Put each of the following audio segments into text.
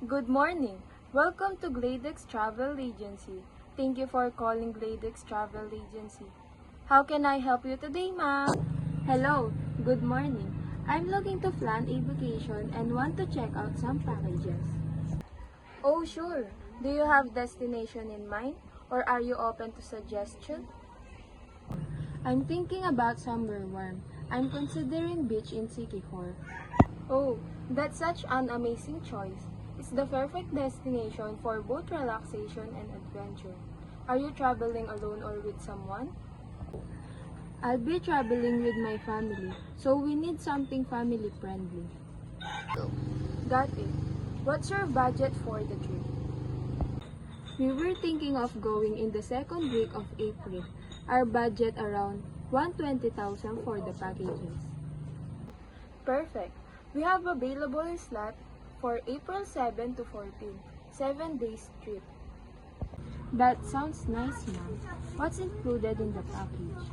Good morning. Welcome to Gladex Travel Agency. Thank you for calling Gladex Travel Agency. How can I help you today, ma'am? Hello. Good morning. I'm looking to plan a vacation and want to check out some packages. Oh, sure. Do you have destination in mind or are you open to suggestion? I'm thinking about somewhere warm. I'm considering beach in Siquijor. Oh, that's such an amazing choice. It's the perfect destination for both relaxation and adventure. Are you traveling alone or with someone? I'll be traveling with my family, so we need something family friendly. Got it. What's your budget for the trip? We were thinking of going in the second week of April. Our budget around 120,000 for the packages. Perfect. We have available slot for April 7 to 14, 7 days trip. That sounds nice, ma'am. What's included in the package?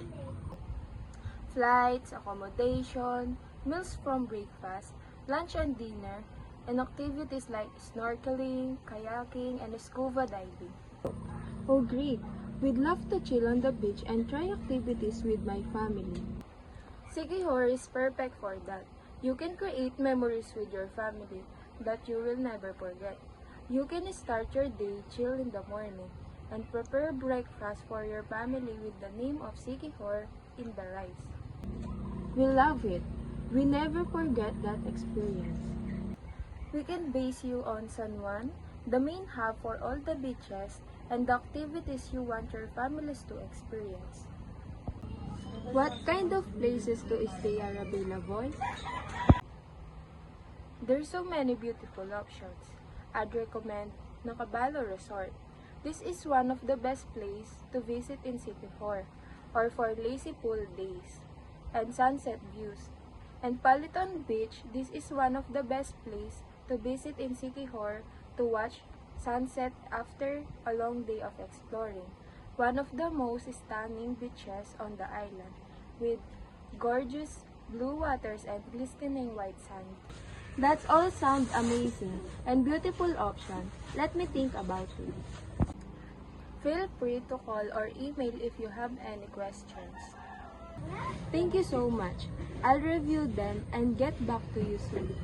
Flights, accommodation, meals from breakfast, lunch and dinner, and activities like snorkeling, kayaking, and scuba diving. Oh, great! We'd love to chill on the beach and try activities with my family. Siquijor is perfect for that. You can create memories with your family that you will never forget. You can start your day chill in the morning and prepare breakfast for your family with the name of Siquijor in the rice. We love it. We never forget that experience. We can base you on San Juan, the main hub for all the beaches and the activities you want your families to experience. What kind of places to stay are available? There's so many beautiful options. I'd recommend Nakabalo Resort. This is one of the best places to visit in Siquijor or for lazy pool days and sunset views. And Paliton Beach, this is one of the best places to visit in Siquijor to watch sunset after a long day of exploring. One of the most stunning beaches on the island with gorgeous blue waters and glistening white sand. That all sounds amazing and beautiful option. Let me think about it. Feel free to call or email if you have any questions. Thank you so much. I'll review them and get back to you soon.